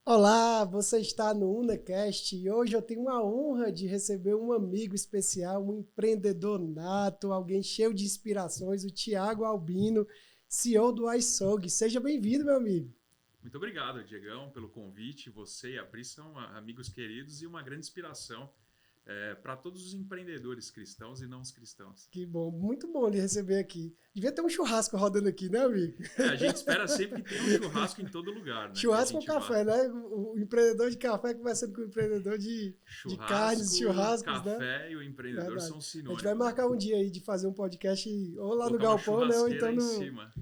Olá, você está no UnaCast e hoje eu tenho a honra de receber um amigo especial, um empreendedor nato, alguém cheio de inspirações, o Thiago Albino, CEO do iSog. Seja bem-vindo, meu amigo. Muito obrigado, Diegão, pelo convite. Você e a Pri são amigos queridos e uma grande inspiração para todos os empreendedores cristãos e não os cristãos. Que bom, muito bom lhe receber aqui. Devia ter um churrasco rodando aqui, né, amigo? A gente espera sempre que tenha um churrasco em todo lugar, né? Que a Churrasco ou gente vá. café, né? O empreendedor de café conversando com o empreendedor de carnes, Churrasco, churrascos, né? café e o empreendedor Verdade. são A gente vai sinônimos, né? marcar um dia aí de fazer um podcast ou lá no Colocar uma Galpão, né? Ou então churrasqueira em cima.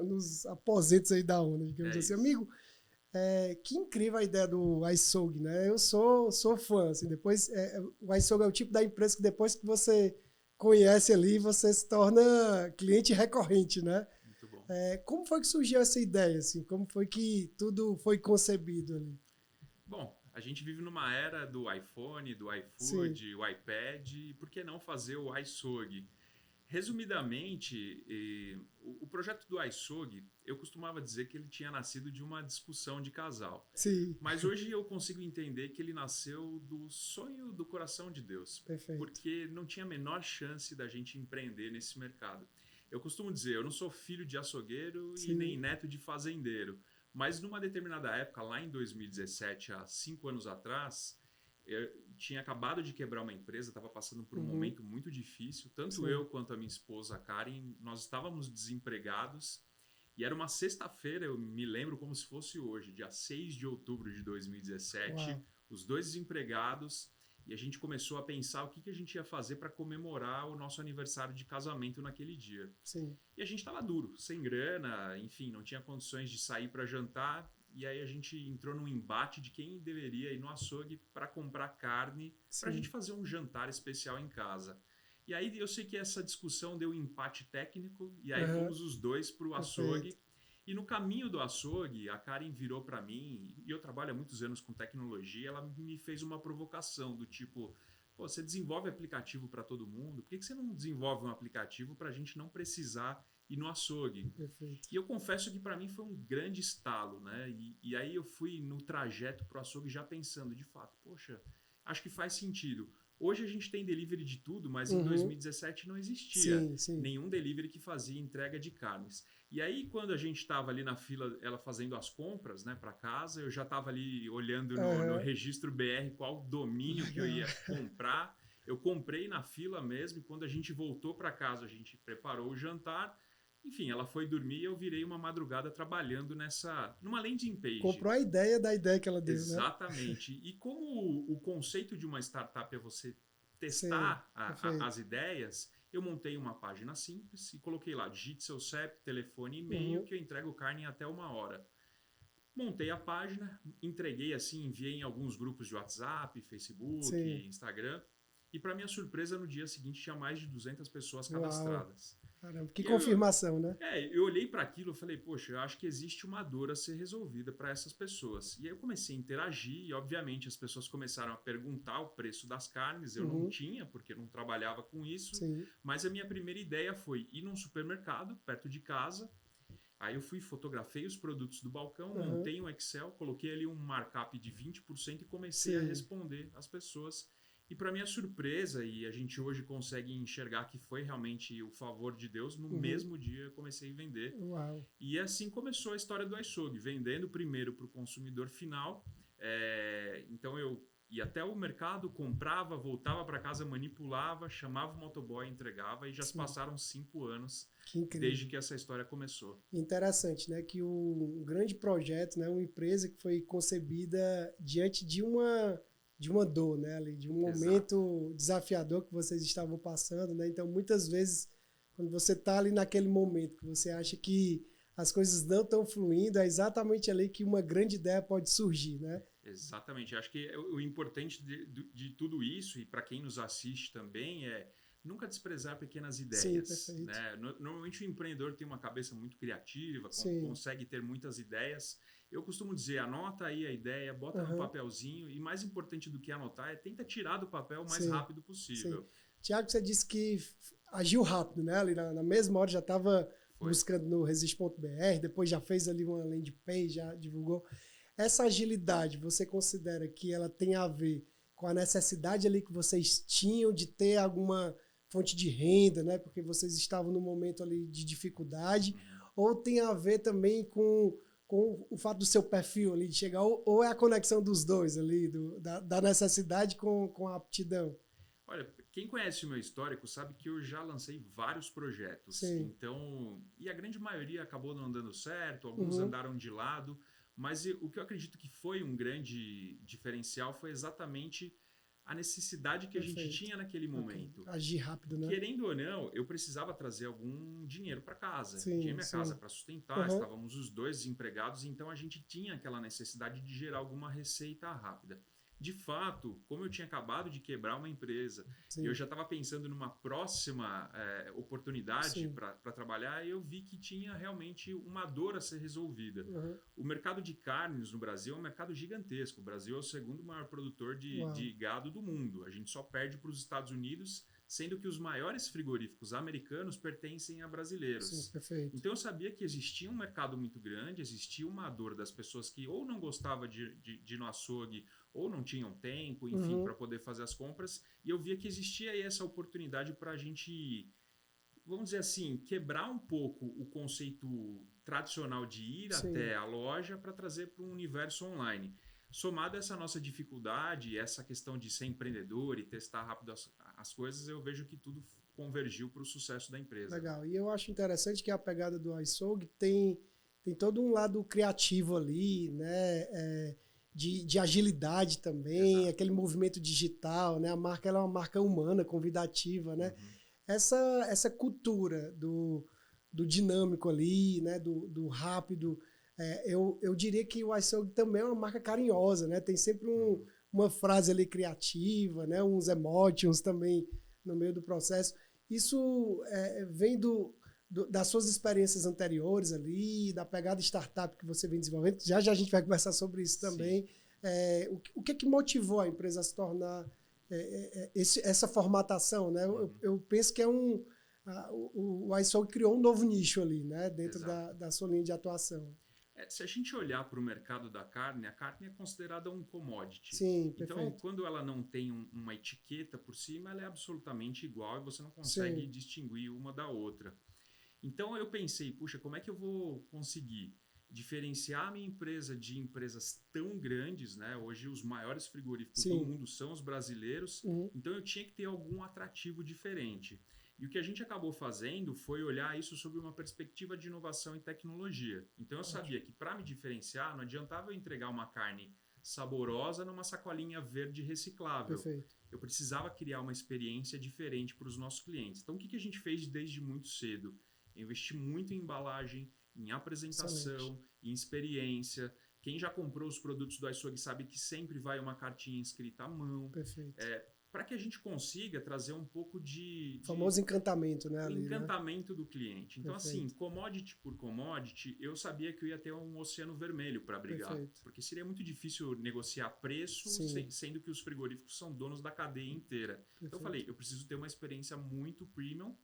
nos aposentos aí da ONU, digamos É assim. isso. Amigo, que incrível a ideia do iSog, né? Eu sou fã, assim, depois, o iSog é o tipo da empresa que depois que você conhece ali, você se torna cliente recorrente, né? Muito bom. Como foi que surgiu essa ideia, assim? Como foi que tudo foi concebido ali? Bom, a gente vive numa era do iPhone, do Sim. iFood, o iPad, e por que não fazer o iSog? Resumidamente, o projeto do iSog, eu costumava dizer que ele tinha nascido de uma discussão de casal. Sim, Mas hoje eu consigo entender que ele nasceu do sonho do coração de Deus, perfeito. porque não tinha a menor chance da gente empreender nesse mercado. Eu costumo dizer, eu não sou filho de açougueiro e nem Sim. neto de fazendeiro, mas numa determinada época, lá em 2017, há 5 anos atrás, eu tinha acabado de quebrar uma empresa, estava passando por um Uhum. momento muito difícil. Tanto Sim. eu quanto a minha esposa, a Karen, nós estávamos desempregados. E era uma sexta-feira, eu me lembro como se fosse hoje, dia 6 de outubro de 2017, Uau. os dois desempregados. E a gente começou a pensar o que a gente ia fazer para comemorar o nosso aniversário de casamento naquele dia. Sim. E a gente estava duro, sem grana, enfim, não tinha condições de sair para jantar. E aí a gente entrou num embate de quem deveria ir no açougue para comprar carne para a gente Sim. fazer um jantar especial em casa. E aí eu sei que essa discussão deu um empate técnico e aí Aham. fomos os dois para o Perfeito. açougue. E no caminho do açougue, a Karen virou para mim, e eu trabalho há muitos anos com tecnologia, ela me fez uma provocação do tipo, pô, você desenvolve aplicativo para todo mundo, por que você não desenvolve um aplicativo para a gente não precisar ir no açougue? Perfeito. E eu confesso que para mim foi um grande estalo, né? E aí eu fui no trajeto pro açougue já pensando, de fato, poxa, acho que faz sentido. Hoje a gente tem delivery de tudo, mas em Uhum. 2017 não existia Sim, sim. nenhum delivery que fazia entrega de carnes. E aí quando a gente estava ali na fila, ela fazendo as compras, né, para casa, eu já estava ali olhando no Aham. registro BR qual domínio que eu Legal. ia comprar. Eu comprei na fila mesmo e quando a gente voltou para casa, a gente preparou o jantar. Enfim, ela foi dormir e eu virei uma madrugada trabalhando numa landing page. Comprou a ideia da ideia que ela deu, né? Exatamente. E como o conceito de uma startup é você Sim, testar as perfeito. ideias, eu montei uma página simples e coloquei lá, digite seu CEP, telefone e e-mail Uhum. que eu entrego carne em até 1 hora. Montei a página, entreguei assim, enviei em alguns grupos de WhatsApp, Facebook, Sim. Instagram. E para minha surpresa, no dia seguinte tinha mais de 200 pessoas Uau. cadastradas. Caramba, que E eu, confirmação, né? eu olhei para aquilo e falei, poxa, eu acho que existe uma dor a ser resolvida para essas pessoas. E aí eu comecei a interagir e, obviamente, as pessoas começaram a perguntar o preço das carnes. Eu não Uhum. tinha, porque eu não trabalhava com isso. Sim. Mas a minha primeira ideia foi ir num supermercado perto de casa. Aí eu fui, fotografei os produtos do balcão, Uhum. montei um Excel, coloquei ali um markup de 20% e comecei a Sim. responder as pessoas. E para minha surpresa, e a gente hoje consegue enxergar que foi realmente o favor de Deus, no Uhum. mesmo dia eu comecei a vender. Uau. E assim começou a história do iSog, vendendo primeiro para o consumidor final. Então eu ia até o mercado, comprava, voltava para casa, manipulava, chamava o motoboy, entregava e já se Sim. passaram 5 anos Que incrível. desde que essa história começou. Interessante, né? Que um grande projeto, né? Uma empresa que foi concebida diante de uma dor, né? Ali, de um Exato. momento desafiador que vocês estavam passando, né? Então, muitas vezes, quando você está ali naquele momento que você acha que as coisas não estão fluindo, é exatamente ali que uma grande ideia pode surgir, né? Exatamente. Acho que o importante de tudo isso, e para quem nos assiste também, é nunca desprezar pequenas Sim, ideias. perfeito. Né? Normalmente o empreendedor tem uma cabeça muito criativa, Sim. consegue ter muitas ideias. Eu costumo dizer, anota aí a ideia, bota num Aham. papelzinho, e mais importante do que anotar é tenta tirar do papel o mais Sim. rápido Sim. possível. Tiago, você disse que agiu rápido, né? Ali na mesma hora já estava Foi. buscando no resist.br, depois já fez ali uma landing page, já divulgou. essa agilidade, você considera que ela tem a ver com a necessidade ali que vocês tinham de ter alguma fonte de renda, né? Porque vocês estavam num momento ali de dificuldade, ou tem a ver também com o fato do seu perfil ali de chegar, ou é a conexão dos dois ali, da necessidade com a aptidão? Olha, quem conhece o meu histórico sabe que eu já lancei vários projetos. Sim. Então, e a grande maioria acabou não dando certo, alguns andaram de lado, mas o que eu acredito que foi um grande diferencial foi exatamente a necessidade que a gente tinha naquele momento. Agir rápido, né? Querendo ou não, eu precisava trazer algum dinheiro para casa. Tinha minha casa para sustentar, estávamos os dois desempregados, então a gente tinha aquela necessidade de gerar alguma receita rápida. De fato, como eu tinha acabado de quebrar uma empresa, eu já estava pensando numa próxima oportunidade para trabalhar, e eu vi que tinha realmente uma dor a ser resolvida. O mercado de carnes no Brasil é um mercado gigantesco. O Brasil é o segundo maior produtor de gado do mundo. A gente só perde para os Estados Unidos, sendo que os maiores frigoríficos americanos pertencem a brasileiros. Sim, perfeito. Então eu sabia que existia um mercado muito grande, existia uma dor das pessoas que ou não gostavam de ir no açougue, ou não tinham tempo, enfim, para poder fazer as compras. E eu via que existia aí essa oportunidade para a gente, vamos dizer assim, quebrar um pouco o conceito tradicional de ir até a loja para trazer para um universo online. Somado a essa nossa dificuldade, essa questão de ser empreendedor e testar rápido as coisas, eu vejo que tudo convergiu para o sucesso da empresa. Legal. E eu acho interessante que a pegada do iSogue tem todo um lado criativo ali, né? De agilidade também, aquele movimento digital, né? A marca ela é uma marca humana, convidativa, né? Essa cultura do dinâmico ali, né? Do rápido. Eu diria que o iSogue também é uma marca carinhosa, né? Tem sempre uma frase ali criativa, né? Uns emotions também no meio do processo. Isso vem das suas experiências anteriores ali, da pegada startup que você vem desenvolvendo. Já a gente vai conversar sobre isso também. O que motivou a empresa a se tornar essa formatação, né? Eu penso que o iSogue criou um novo nicho ali, né? Dentro da sua linha de atuação. Se a gente olhar para o mercado da carne, a carne é considerada um commodity. Sim, então, perfeito. quando ela não tem uma etiqueta por cima, ela é absolutamente igual e você não consegue distinguir uma da outra. Então, eu pensei, puxa, como é que eu vou conseguir diferenciar a minha empresa de empresas tão grandes, né? Hoje, os maiores frigoríficos do mundo são os brasileiros. Então, eu tinha que ter algum atrativo diferente. E o que a gente acabou fazendo foi olhar isso sob uma perspectiva de inovação e tecnologia. Então, eu sabia que para me diferenciar, não adiantava eu entregar uma carne saborosa numa sacolinha verde reciclável. Perfeito. Eu precisava criar uma experiência diferente para os nossos clientes. Então, o que a gente fez desde muito cedo? Eu investi muito em embalagem, em apresentação, em experiência. Quem já comprou os produtos do iSogue sabe que sempre vai uma cartinha escrita à mão. Perfeito. Para que a gente consiga trazer um pouco o famoso encantamento, né? O encantamento do cliente. Então, assim, commodity por commodity, eu sabia que eu ia ter um oceano vermelho para brigar. Porque seria muito difícil negociar preço, sendo que os frigoríficos são donos da cadeia inteira. Então, eu falei, eu preciso ter uma experiência muito premium.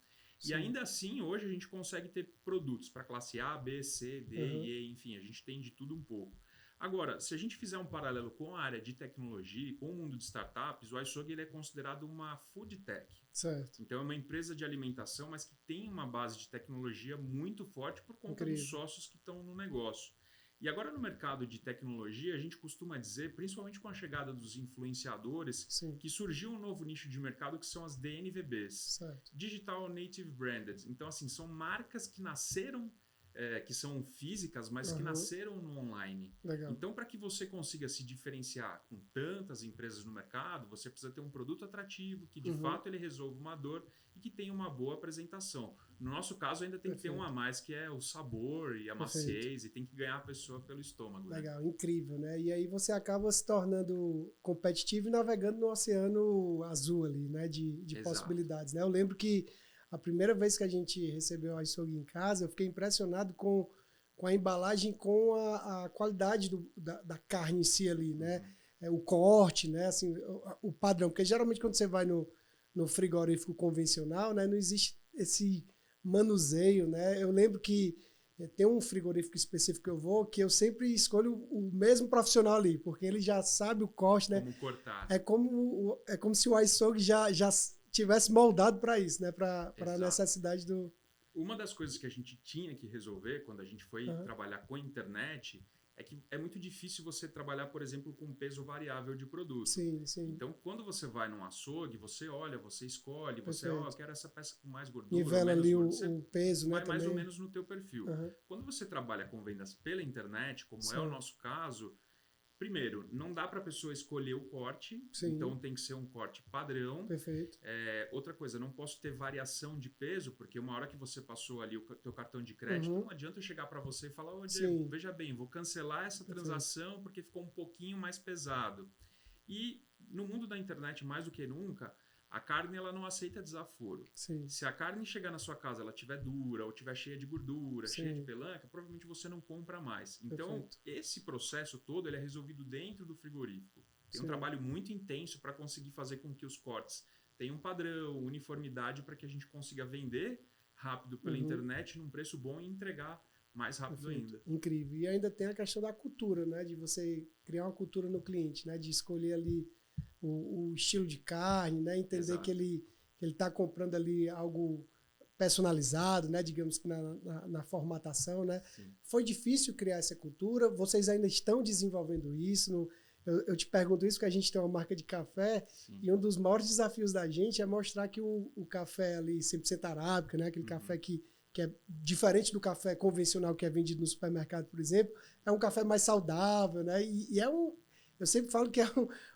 E ainda assim, hoje a gente consegue ter produtos para classe A, B, C, D, E, enfim, a gente tem de tudo um pouco. Agora, se a gente fizer um paralelo com a área de tecnologia, com o mundo de startups, o iSogue ele é considerado uma food tech. Certo. Então, é uma empresa de alimentação, mas que tem uma base de tecnologia muito forte por conta dos sócios que estão no negócio. E agora, no mercado de tecnologia, a gente costuma dizer, principalmente com a chegada dos influenciadores, que surgiu um novo nicho de mercado que são as DNVBs. Certo. Digital Native Branded. Então, assim, são marcas que nasceram... que são físicas, mas que nasceram no online. Legal. Então, para que você consiga se diferenciar com tantas empresas no mercado, você precisa ter um produto atrativo, que de fato ele resolva uma dor e que tenha uma boa apresentação. No nosso caso, ainda tem que ter um a mais, que é o sabor e a maciez, e tem que ganhar a pessoa pelo estômago. Legal, né? Incrível, né? E aí você acaba se tornando competitivo e navegando no oceano azul ali, né? De possibilidades, né? Eu lembro que a primeira vez que a gente recebeu o iSogue em casa, eu fiquei impressionado com a embalagem, com a qualidade da carne em si ali, né? O corte, né? Assim, o padrão. Porque geralmente quando você vai no frigorífico convencional, né? Não existe esse manuseio, né? Eu lembro que Tem um frigorífico específico que eu vou, que eu sempre escolho o mesmo profissional ali, porque ele já sabe o corte, né? Como cortar. É como se o açougue já tivesse moldado para isso, né? Para a necessidade do... Uma das coisas que a gente tinha que resolver quando a gente foi trabalhar com a internet é que é muito difícil você trabalhar, por exemplo, com peso variável de produto. Sim, sim. Então, quando você vai num açougue, você olha, você escolhe, você, eu quero essa peça com mais gordura, nivela ali o peso, vai né? mais também. ou menos no teu perfil. Quando você trabalha com vendas pela internet, como é o nosso caso, primeiro, não dá para a pessoa escolher o corte, então tem que ser um corte padrão. Perfeito. Outra coisa, não posso ter variação de peso, porque uma hora que você passou ali o teu cartão de crédito, não adianta eu chegar para você e falar, ô Diego, veja bem, vou cancelar essa transação porque ficou um pouquinho mais pesado. E no mundo da internet, mais do que nunca, a carne ela não aceita desaforo. Sim. Se a carne chegar na sua casa, ela estiver dura ou estiver cheia de gordura, cheia de pelanca, provavelmente você não compra mais. Então, esse processo todo ele é resolvido dentro do frigorífico. Tem um trabalho muito intenso para conseguir fazer com que os cortes tenham um padrão, uniformidade, para que a gente consiga vender rápido pela internet num preço bom e entregar mais rápido ainda. Incrível. E ainda tem a questão da cultura, né? De você criar uma cultura no cliente, né? De escolher ali o estilo de carne, né? Entender que ele está comprando ali algo personalizado, né? Digamos que na formatação, né? Foi difícil criar essa cultura, vocês ainda estão desenvolvendo isso. Eu te pergunto isso porque a gente tem uma marca de café e um dos maiores desafios da gente é mostrar que o café ali 100% arábica, né? Aquele café que é diferente do café convencional que é vendido no supermercado, por exemplo, é um café mais saudável, né? E eu sempre falo que é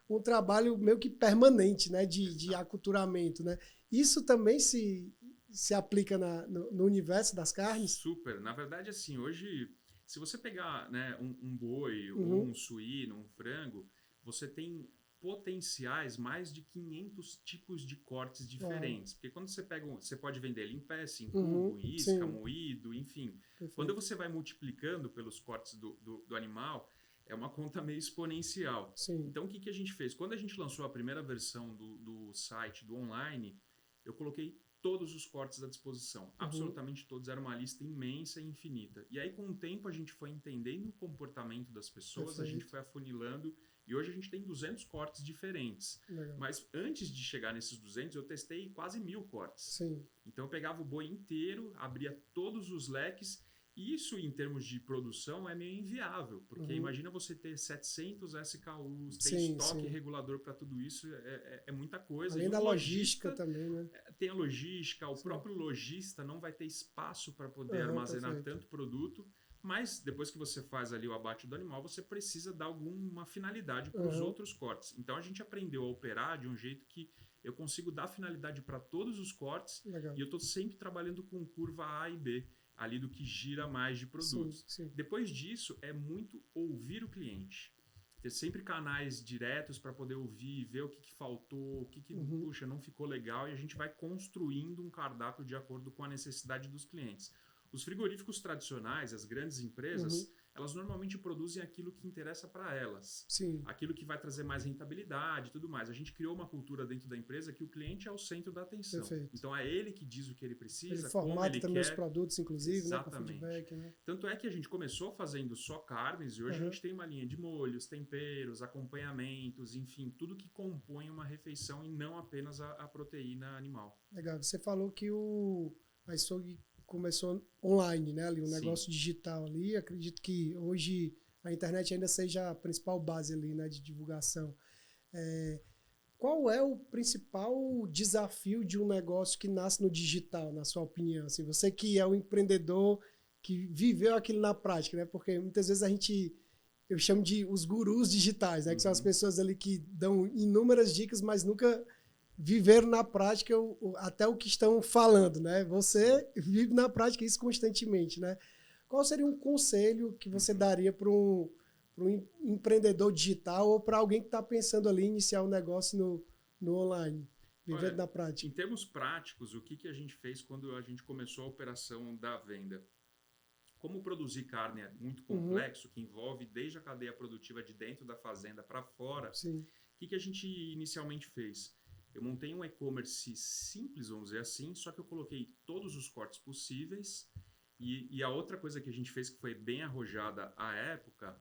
um trabalho meio que permanente, né? De aculturamento, né? Isso também se aplica no universo das carnes? Super. Na verdade, assim, hoje, se você pegar, né, um boi, ou um suíno, um frango, você tem potenciais mais de 500 tipos de cortes diferentes. Porque quando você pega, você pode vender ele em peça, em cubo, em isca, moído, enfim. Perfeito. Quando você vai multiplicando pelos cortes do animal, é uma conta meio exponencial. Então, o que a gente fez? Quando a gente lançou a primeira versão do site, do online, eu coloquei todos os cortes à disposição. Absolutamente todos. Era uma lista imensa e infinita. E aí, com o tempo, a gente foi entendendo o comportamento das pessoas, a gente foi afunilando, e hoje a gente tem 200 cortes diferentes. Legal. Mas antes de chegar nesses 200, eu testei quase 1000 cortes. Então, eu pegava o boi inteiro, abria todos os leques. Isso, em termos de produção, é meio inviável, porque imagina você ter 700 SKUs, tem estoque regulador para tudo isso, é muita coisa. Além da logística também, né? Tem a logística, o próprio lojista não vai ter espaço para poder armazenar tanto produto, mas depois que você faz ali o abate do animal, você precisa dar alguma finalidade para os outros cortes. Então, a gente aprendeu a operar de um jeito que eu consigo dar finalidade para todos os cortes. Legal. E eu estou sempre trabalhando com curva A e B, ali do que gira mais de produtos. Depois disso, é muito ouvir o cliente. Ter sempre canais diretos para poder ouvir, ver o que faltou, o que puxa, não ficou legal, e a gente vai construindo um cardápio de acordo com a necessidade dos clientes. Os frigoríficos tradicionais, as grandes empresas, elas normalmente produzem aquilo que interessa para elas. Aquilo que vai trazer mais rentabilidade e tudo mais. A gente criou uma cultura dentro da empresa que o cliente é o centro da atenção. Perfeito. Então, é ele que diz o que ele precisa, ele formata também os quer. produtos, inclusive, Exatamente. Né, com feedback, né? Tanto é que a gente começou fazendo só carnes e hoje a gente tem uma linha de molhos, temperos, acompanhamentos, enfim, tudo que compõe uma refeição e não apenas a proteína animal. Legal. Você falou que o açougue começou online, né? Ali, um negócio digital ali. Acredito que hoje a internet ainda seja a principal base ali, né, de divulgação. Qual é o principal desafio de um negócio que nasce no digital, na sua opinião? Assim, você que é um empreendedor que viveu aquilo na prática, né? Porque muitas vezes eu chamo de os gurus digitais, né? Que são as pessoas ali que dão inúmeras dicas, mas nunca viveram na prática até o que estão falando, né? Você vive na prática isso constantemente, né? Qual seria um conselho que você daria para um empreendedor digital ou para alguém que está pensando ali em iniciar um negócio no online, vivendo na prática? Em termos práticos, o que a gente fez quando a gente começou a operação da venda? Como produzir carne é muito complexo, que envolve desde a cadeia produtiva de dentro da fazenda para fora, o que a gente inicialmente fez? Eu montei um e-commerce simples, vamos dizer assim, só que eu coloquei todos os cortes possíveis E a outra coisa que a gente fez que foi bem arrojada à época,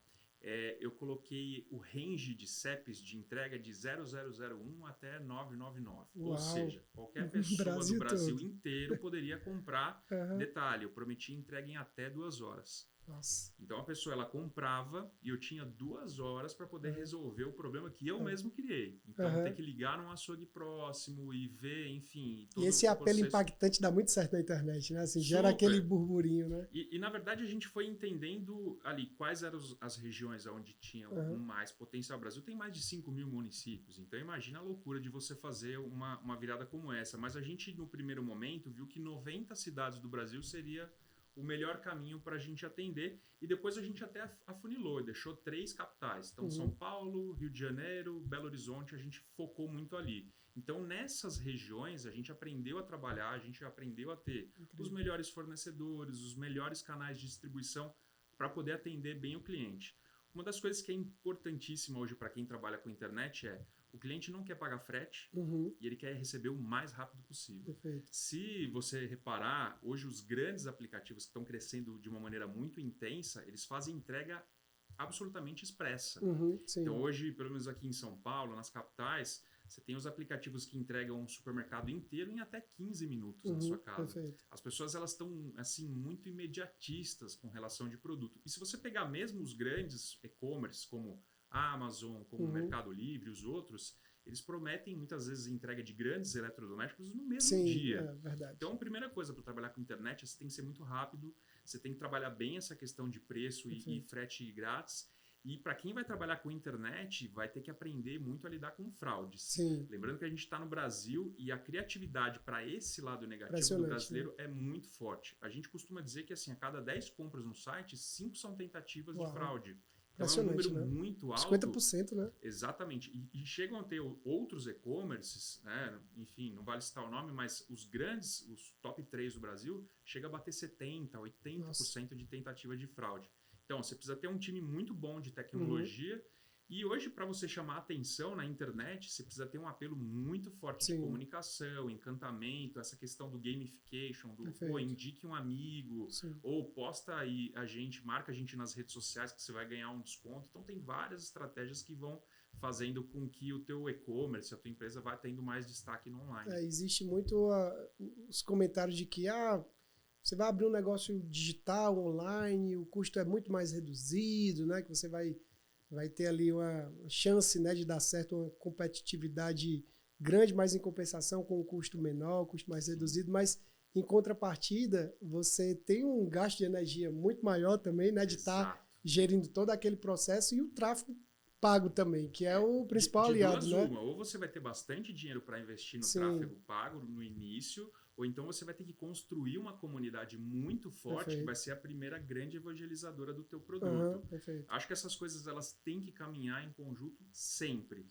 eu coloquei o range de CEPs de entrega de 0001 até 999. Uau. Ou seja, qualquer pessoa do Brasil todo. inteiro poderia comprar. Aham. Detalhe, eu prometi entrega em até 2 horas. Nossa. Então a pessoa ela comprava e eu tinha 2 horas para poder resolver o problema que eu mesmo criei. Então ter que ligar num açougue próximo e ver, enfim. E esse apelo impactante dá muito certo na internet, né? Assim, gera aquele burburinho, né? E na verdade a gente foi entendendo ali quais eram as regiões onde tinham mais potencial. O Brasil tem mais de 5.000 municípios, então imagina a loucura de você fazer uma virada como essa. Mas a gente no primeiro momento viu que 90 cidades do Brasil seria o melhor caminho para a gente atender, e depois a gente até afunilou e deixou 3 capitais. Então, São Paulo, Rio de Janeiro, Belo Horizonte, a gente focou muito ali. Então, nessas regiões, a gente aprendeu a trabalhar, a gente aprendeu a ter os melhores fornecedores, os melhores canais de distribuição para poder atender bem o cliente. Uma das coisas que é importantíssima hoje para quem trabalha com internet é o cliente não quer pagar frete e ele quer receber o mais rápido possível. Perfeito. Se você reparar, hoje os grandes aplicativos que estão crescendo de uma maneira muito intensa, eles fazem entrega absolutamente expressa. Então hoje, pelo menos aqui em São Paulo, nas capitais, você tem os aplicativos que entregam um supermercado inteiro em até 15 minutos na sua casa. Perfeito. As pessoas elas estão assim muito imediatistas com relação de produto. E se você pegar mesmo os grandes e-commerce como a Amazon, como o Mercado Livre, os outros, eles prometem muitas vezes entrega de grandes eletrodomésticos no mesmo dia. É verdade. Então, a primeira coisa para trabalhar com internet é você tem que ser muito rápido, você tem que trabalhar bem essa questão de preço e frete grátis. E para quem vai trabalhar com internet, vai ter que aprender muito a lidar com fraudes. Sim. Lembrando que a gente está no Brasil e a criatividade para esse lado negativo do brasileiro é muito forte. A gente costuma dizer que assim, a cada 10 compras no site, 5 são tentativas de fraude. Então é um número muito alto. 50%, né? Exatamente. E chegam a ter outros e-commerces, né? Enfim, não vale citar o nome, mas os grandes, os top 3 do Brasil, chega a bater 70%, 80% de tentativa de fraude. Então, você precisa ter um time muito bom de tecnologia. E hoje, para você chamar atenção na internet, você precisa ter um apelo muito forte de comunicação, encantamento, essa questão do gamification, do indique um amigo, ou posta aí marca a gente nas redes sociais que você vai ganhar um desconto. Então, tem várias estratégias que vão fazendo com que o teu e-commerce, a tua empresa vá tendo mais destaque no online. Existe muito os comentários de que você vai abrir um negócio digital, online, o custo é muito mais reduzido, né? Que você vai ter ali uma chance, né, de dar certo, uma competitividade grande, mas em compensação com um custo menor, custo mais reduzido, mas em contrapartida você tem um gasto de energia muito maior também, né, de estar gerindo todo aquele processo, e o tráfego pago também, que é o principal aliado, né? Ou você vai ter bastante dinheiro para investir no tráfego pago no início, ou então você vai ter que construir uma comunidade muito forte que vai ser a primeira grande evangelizadora do teu produto. Acho que essas coisas elas têm que caminhar em conjunto sempre.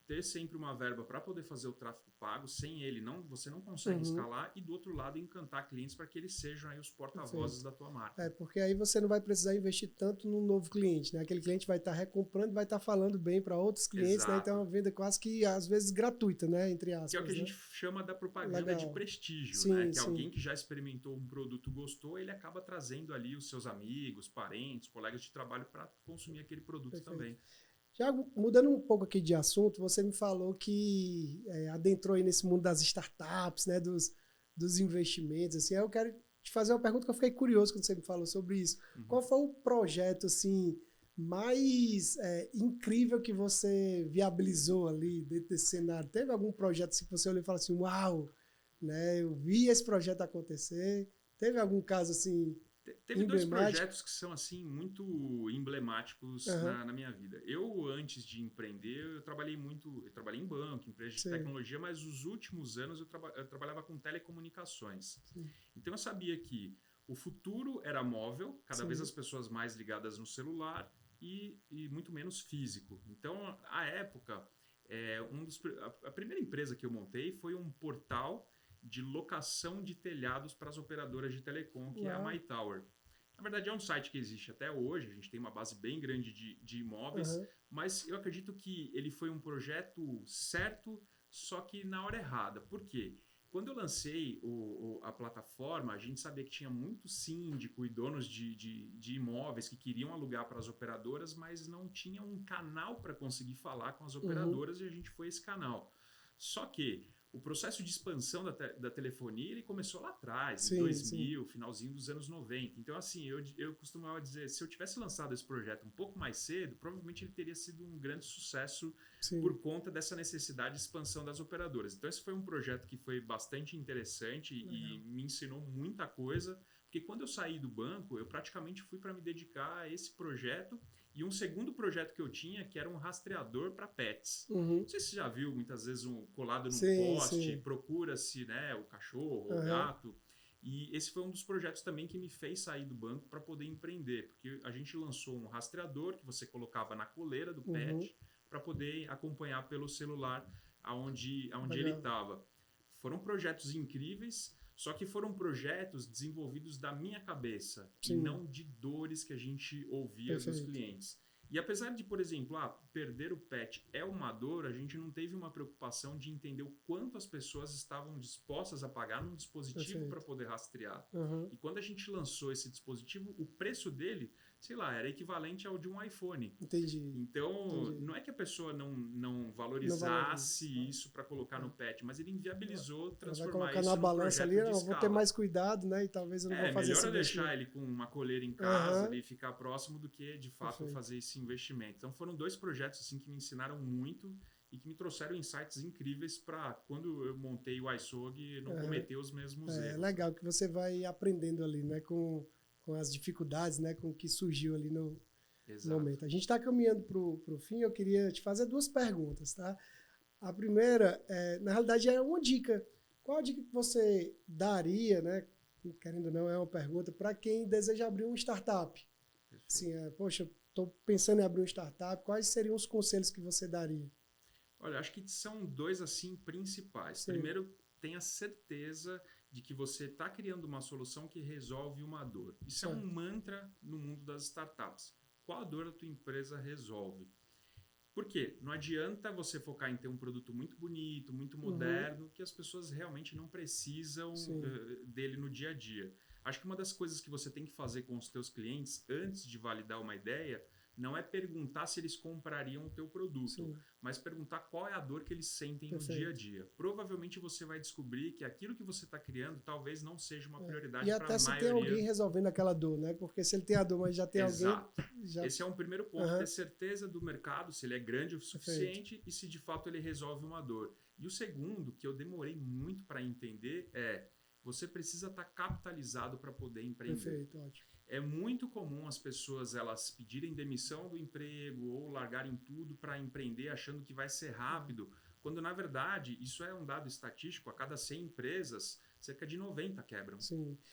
Ter sempre uma verba para poder fazer o tráfego pago, sem ele você não consegue escalar, e do outro lado encantar clientes para que eles sejam aí os porta-vozes da tua marca. Porque aí você não vai precisar investir tanto no novo cliente, né? Aquele cliente vai estar recomprando, vai estar falando bem para outros clientes, né? Então é uma venda quase que às vezes gratuita, né? Entre aspas. Que é o que a gente chama da propaganda de prestígio, né? Que alguém que já experimentou um produto, gostou, ele acaba trazendo ali os seus amigos, parentes, colegas de trabalho para consumir aquele produto também. Já mudando um pouco aqui de assunto, você me falou que adentrou aí nesse mundo das startups, né, dos investimentos. Assim, eu quero te fazer uma pergunta que eu fiquei curioso quando você me falou sobre isso. Qual foi o projeto assim, mais incrível que você viabilizou ali dentro desse cenário? Teve algum projeto assim, que você olhou e falou assim, uau, né, eu vi esse projeto acontecer? Teve algum caso assim... Teve 2 projetos que são assim muito emblemáticos na minha vida. Eu, antes de empreender, eu trabalhei em banco, empresa de tecnologia, mas os últimos anos eu trabalhava com telecomunicações. Então eu sabia que o futuro era móvel, cada vez as pessoas mais ligadas no celular e muito menos físico. Então, à época, a primeira empresa que eu montei foi um portal de locação de telhados para as operadoras de telecom, que é a MyTower. Na verdade, é um site que existe até hoje, a gente tem uma base bem grande de imóveis, mas eu acredito que ele foi um projeto certo, só que na hora errada. Por quê? Quando eu lancei a plataforma, a gente sabia que tinha muito síndico e donos de imóveis que queriam alugar para as operadoras, mas não tinha um canal para conseguir falar com as operadoras, e a gente foi esse canal. Só que o processo de expansão da telefonia ele começou lá atrás, em 2000, finalzinho dos anos 90. Então, assim, eu costumava dizer, se eu tivesse lançado esse projeto um pouco mais cedo, provavelmente ele teria sido um grande sucesso por conta dessa necessidade de expansão das operadoras. Então, esse foi um projeto que foi bastante interessante e me ensinou muita coisa, porque quando eu saí do banco, eu praticamente fui para me dedicar a esse projeto. E um segundo projeto que eu tinha, que era um rastreador para pets. Não sei se você já viu, muitas vezes, colado num poste, procura-se, né, o cachorro, o gato. E esse foi um dos projetos também que me fez sair do banco para poder empreender. Porque a gente lançou um rastreador que você colocava na coleira do pet para poder acompanhar pelo celular aonde ele estava. Foram projetos incríveis. Só que foram projetos desenvolvidos da minha cabeça e não de dores que a gente ouvia dos clientes. E apesar de, por exemplo, perder o pet é uma dor, a gente não teve uma preocupação de entender o quanto as pessoas estavam dispostas a pagar num dispositivo para poder rastrear. E quando a gente lançou esse dispositivo, o preço dele, sei lá, era equivalente ao de um iPhone. Então, não é que a pessoa não valorizasse isso para colocar no pet, mas ele inviabilizou transformar vai colocar isso na num balança projeto ali, de eu escala. vou ter mais cuidado, né? E talvez eu não vou fazer esse melhor eu investimento. deixar ele com uma coleira em casa ali, ficar próximo do que, de fato, fazer esse investimento. Então, foram 2 projetos assim que me ensinaram muito e que me trouxeram insights incríveis para, quando eu montei o iSog, não cometer os mesmos erros. É legal que você vai aprendendo ali, né? Com as dificuldades, né? Com o que surgiu ali no momento. A gente está caminhando para o fim, eu queria te fazer 2 perguntas, tá? A primeira, na realidade, é uma dica. Qual a dica que você daria, né? Querendo ou não, é uma pergunta, para quem deseja abrir uma startup? Assim, poxa, estou pensando em abrir uma startup, quais seriam os conselhos que você daria? Olha, acho que são 2 assim principais. Primeiro, tenha certeza de que você está criando uma solução que resolve uma dor. Isso é um mantra no mundo das startups. Qual a dor a tua empresa resolve? Por quê? Não adianta você focar em ter um produto muito bonito, muito moderno, que as pessoas realmente não precisam dele no dia a dia. Acho que uma das coisas que você tem que fazer com os teus clientes antes de validar uma ideia não é perguntar se eles comprariam o teu produto, mas perguntar qual é a dor que eles sentem no dia a dia. Provavelmente você vai descobrir que aquilo que você está criando talvez não seja uma prioridade para a maioria. E até se tem alguém resolvendo aquela dor, né? Porque se ele tem a dor, mas já tem alguém... Esse é um primeiro ponto, ter certeza do mercado, se ele é grande o suficiente e se de fato ele resolve uma dor. E o segundo, que eu demorei muito para entender, você precisa estar capitalizado para poder empreender. Perfeito, ótimo. É muito comum as pessoas elas pedirem demissão do emprego ou largarem tudo para empreender achando que vai ser rápido, quando na verdade isso é um dado estatístico, a cada 100 empresas, cerca de 90 quebram.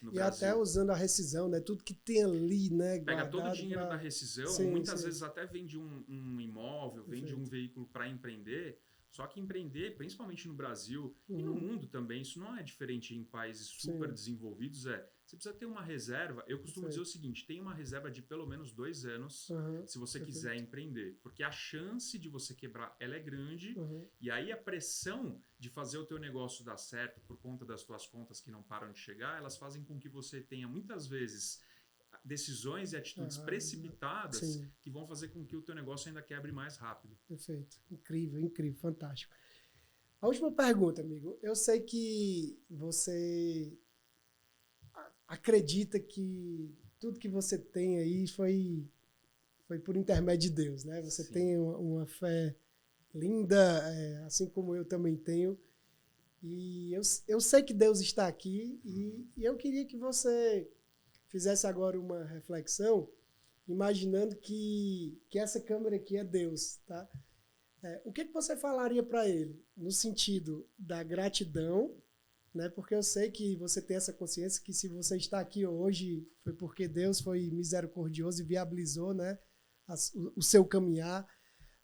No Brasil. Até usando a rescisão, né? Tudo que tem ali, né? Pega todo o dinheiro da rescisão, muitas vezes até vende um imóvel, vende um veículo para empreender. Só que empreender, principalmente no Brasil e no mundo também, isso não é diferente em países super desenvolvidos, você precisa ter uma reserva. Eu costumo dizer o seguinte, tem uma reserva de pelo menos 2 anos se você quiser empreender. Porque a chance de você quebrar, ela é grande e aí a pressão de fazer o teu negócio dar certo por conta das tuas contas que não param de chegar, elas fazem com que você tenha muitas vezes decisões e atitudes precipitadas que vão fazer com que o teu negócio ainda quebre mais rápido. Perfeito. Incrível, incrível, fantástico. A última pergunta, amigo. Eu sei que você acredita que tudo que você tem aí foi por intermédio de Deus, né? Você tem uma fé linda, assim como eu também tenho. E eu sei que Deus está aqui e eu queria que você fizesse agora uma reflexão, imaginando que essa câmera aqui é Deus, tá? O que você falaria para ele no sentido da gratidão, né? Porque eu sei que você tem essa consciência que se você está aqui hoje foi porque Deus foi misericordioso e viabilizou, né, o seu caminhar.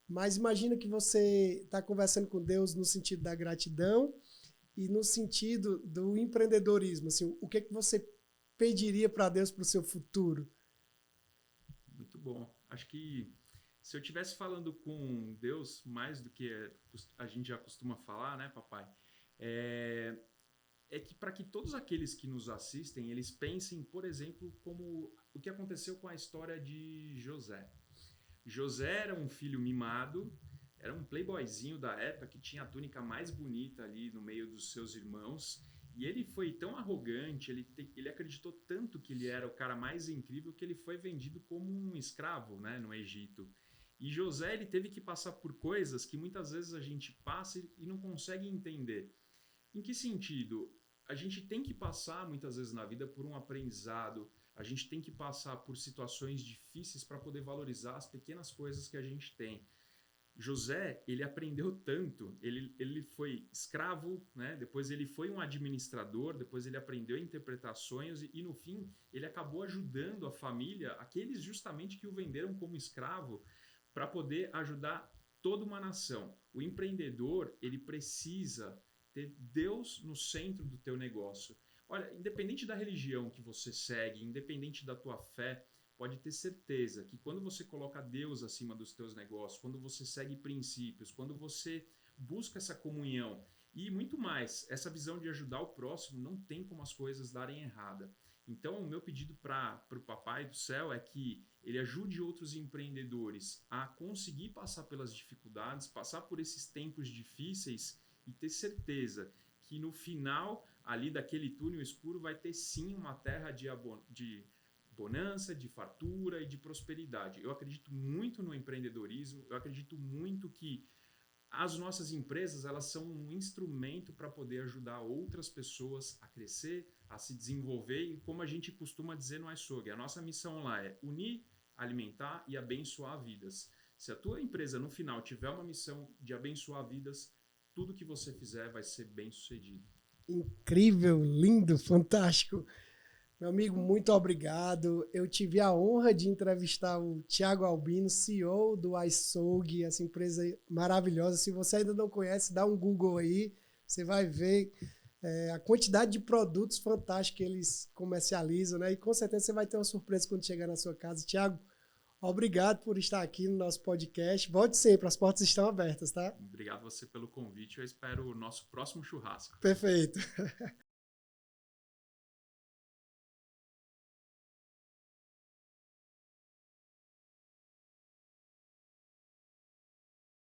Mas imagina que você está conversando com Deus no sentido da gratidão e no sentido do empreendedorismo. Assim, o que você pediria para Deus para o seu futuro? Muito bom. Acho que se eu estivesse falando com Deus mais do que a gente já costuma falar, né, papai? é que para que todos aqueles que nos assistem, eles pensem, por exemplo, como o que aconteceu com a história de José. José era um filho mimado, era um playboyzinho da época que tinha a túnica mais bonita ali no meio dos seus irmãos. E ele foi tão arrogante, ele acreditou tanto que ele era o cara mais incrível que ele foi vendido como um escravo, né, no Egito. E José, ele teve que passar por coisas que muitas vezes a gente passa e não consegue entender. Em que sentido? A gente tem que passar muitas vezes na vida por um aprendizado, a gente tem que passar por situações difíceis para poder valorizar as pequenas coisas que a gente tem. José, ele aprendeu tanto, ele foi escravo, né? Depois ele foi um administrador, depois ele aprendeu a interpretar sonhos e no fim ele acabou ajudando a família, aqueles justamente que o venderam como escravo, para poder ajudar toda uma nação. O empreendedor, ele precisa ter Deus no centro do teu negócio. Olha, independente da religião que você segue, independente da tua fé, pode ter certeza que quando você coloca Deus acima dos teus negócios, quando você segue princípios, quando você busca essa comunhão e muito mais, essa visão de ajudar o próximo, não tem como as coisas darem errada. Então, o meu pedido para o Papai do Céu é que ele ajude outros empreendedores a conseguir passar pelas dificuldades, passar por esses tempos difíceis e ter certeza que no final, ali daquele túnel escuro, vai ter sim uma terra de bonança, de fartura e de prosperidade. Eu acredito muito no empreendedorismo, eu acredito muito que as nossas empresas, elas são um instrumento para poder ajudar outras pessoas a crescer, a se desenvolver e como a gente costuma dizer no iSogue, a nossa missão lá é unir, alimentar e abençoar vidas. Se a tua empresa no final tiver uma missão de abençoar vidas, tudo que você fizer vai ser bem sucedido. Incrível, lindo, fantástico. Meu amigo, muito obrigado. Eu tive a honra de entrevistar o Thiago Albino, CEO do iSogue, essa empresa maravilhosa. Se você ainda não conhece, dá um Google aí, você vai ver a quantidade de produtos fantásticos que eles comercializam, né? E com certeza você vai ter uma surpresa quando chegar na sua casa. Thiago, obrigado por estar aqui no nosso podcast. Volte sempre, as portas estão abertas, tá? Obrigado você pelo convite. Eu espero o nosso próximo churrasco. Perfeito.